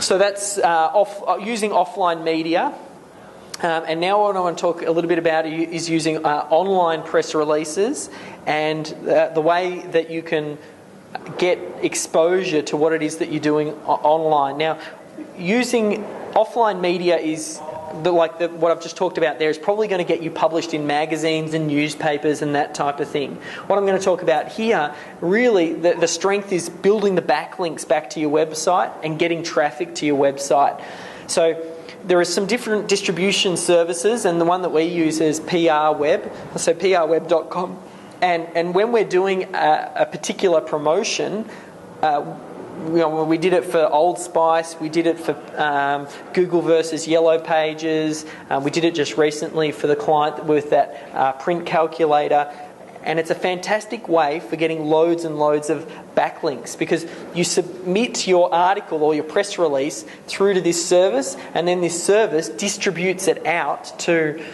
So that's using offline media. And now what I want to talk a little bit about is using online press releases and the way that you can get exposure to what it is that you're doing online. Now, using offline media is what I've just talked about there is probably going to get you published in magazines and newspapers and that type of thing. What I'm going to talk about here, really, the strength is building the backlinks back to your website and getting traffic to your website. So there are some different distribution services, and the one that we use is PR Web, so prweb.com. And when we're doing a particular promotion, we did it for Old Spice, we did it for Google versus Yellow Pages, we did it just recently for the client with that print calculator. And it's a fantastic way for getting loads and loads of backlinks, because you submit your article or your press release through to this service, and then this service distributes it out to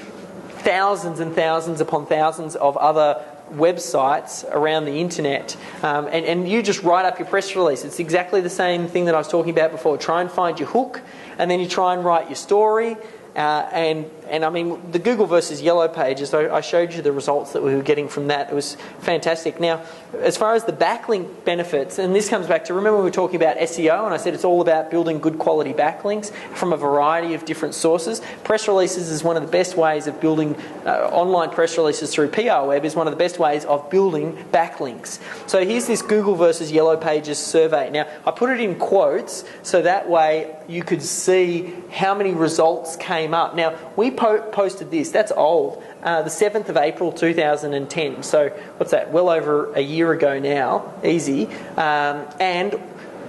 thousands and thousands upon thousands of other websites around the internet, and you just write up your press release. It's exactly the same thing that I was talking about before. Try and find your hook, and then you try and write your story. And I mean, the Google versus Yellow Pages, I showed you the results that we were getting from that. It was fantastic. Now, as far as the backlink benefits, and this comes back to, remember we were talking about SEO, and I said it's all about building good quality backlinks from a variety of different sources. Press releases is one of the best ways of building, online press releases through PR Web is one of the best ways of building backlinks. So here's this Google versus Yellow Pages survey. Now, I put it in quotes so that way you could see how many results came up. Now, we posted this, that's old, the 7th of April 2010. So, what's that, well over a year ago now, easy. And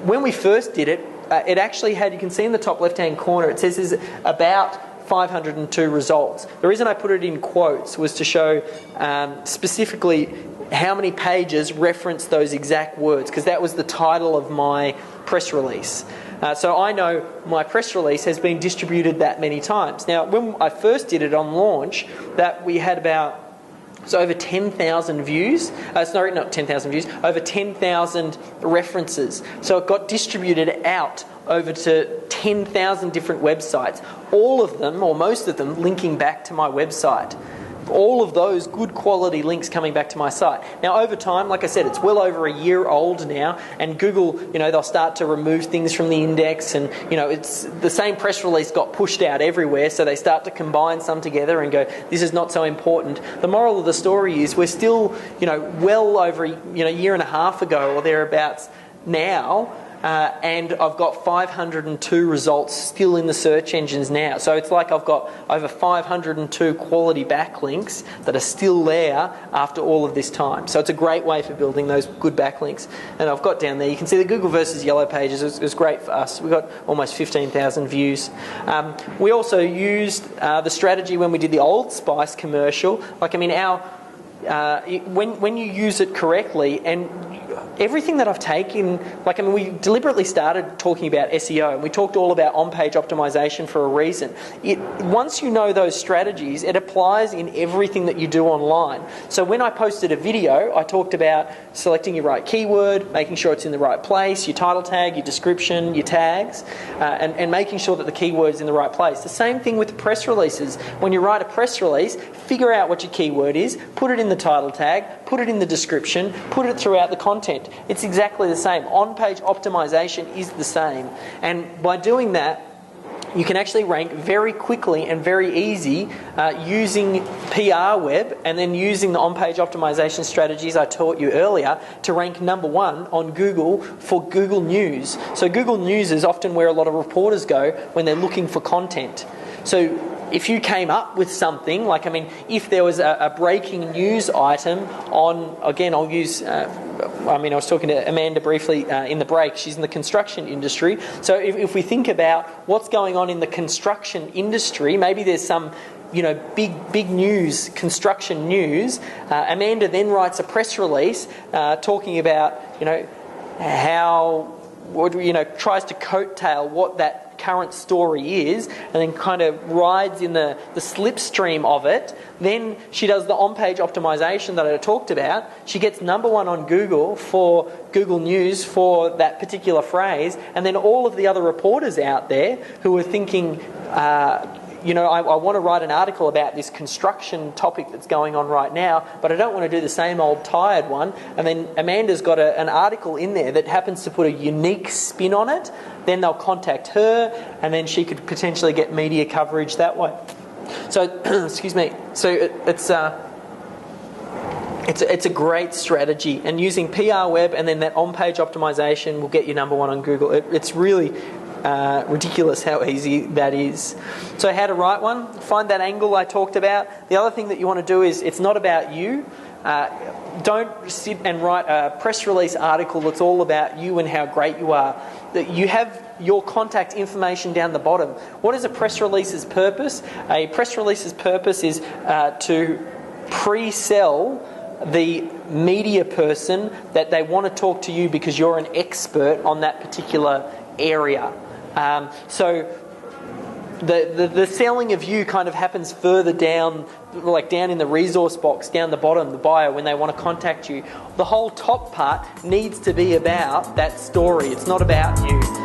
when we first did it, it actually had, you can see in the top left-hand corner, it says there's about 502 results. The reason I put it in quotes was to show specifically how many pages reference those exact words, because that was the title of my press release. So I know my press release has been distributed that many times. Now, when I first did it on launch, that we had about over 10,000 views. Sorry, not 10,000 views, over 10,000 references. So it got distributed out over to 10,000 different websites, all of them, or most of them, linking back to my website. All of those good quality links coming back to my site. Now, over time, like I said, it's well over a year old now, and Google, they'll start to remove things from the index, and, it's the same press release got pushed out everywhere, so they start to combine some together and go, this is not so important. The moral of the story is we're still, well over, a year and a half ago or thereabouts now, and I've got 502 results still in the search engines now. So it's like I've got over 502 quality backlinks that are still there after all of this time. So it's a great way for building those good backlinks. And I've got down there, you can see the Google versus Yellow Pages. It was great for us. We got almost 15,000 views. We also used the strategy when we did the Old Spice commercial. When you use it correctly, and everything that I've taken, we deliberately started talking about SEO, and we talked all about on-page optimization for a reason. Once you know those strategies, it applies in everything that you do online. So when I posted a video, I talked about selecting your right keyword, making sure it's in the right place, your title tag, your description, your tags, and making sure that the keyword's in the right place. The same thing with press releases. When you write a press release, figure out what your keyword is, put it in the title tag, put it in the description, put it throughout the content. It's exactly the same. On-page optimization is the same. And by doing that, you can actually rank very quickly and very easy using PR Web, and then using the on-page optimization strategies I taught you earlier to rank number one on Google for Google News. So Google News is often where a lot of reporters go when they're looking for content. So if you came up with something, if there was a breaking news item on, again, I was talking to Amanda briefly in the break. She's in the construction industry. So if we think about what's going on in the construction industry, maybe there's some, big news, construction news. Amanda then writes a press release talking about, how, tries to coattail what that current story is, and then kind of rides in the slipstream of it. Then she does the on-page optimization that I talked about. She gets number one on Google for Google News for that particular phrase, and then all of the other reporters out there who are thinking, I want to write an article about this construction topic that's going on right now, but I don't want to do the same old tired one. And then Amanda's got an article in there that happens to put a unique spin on it. Then they'll contact her, and then she could potentially get media coverage that way. So, excuse me. So it's a great strategy, and using PR web and then that on-page optimization will get you number one on Google. It's really ridiculous how easy that is. So how to write one? Find that angle I talked about. The other thing that you want to do is, it's not about you. Don't sit and write a press release article that's all about you and how great you are. That you have your contact information down the bottom. What is a press release's purpose? A press release's purpose is to pre-sell the media person that they want to talk to you because you're an expert on that particular area. So the selling of you kind of happens further down, like down in the resource box, down the bottom, the bio, when they want to contact you. The whole top part needs to be about that story. It's not about you.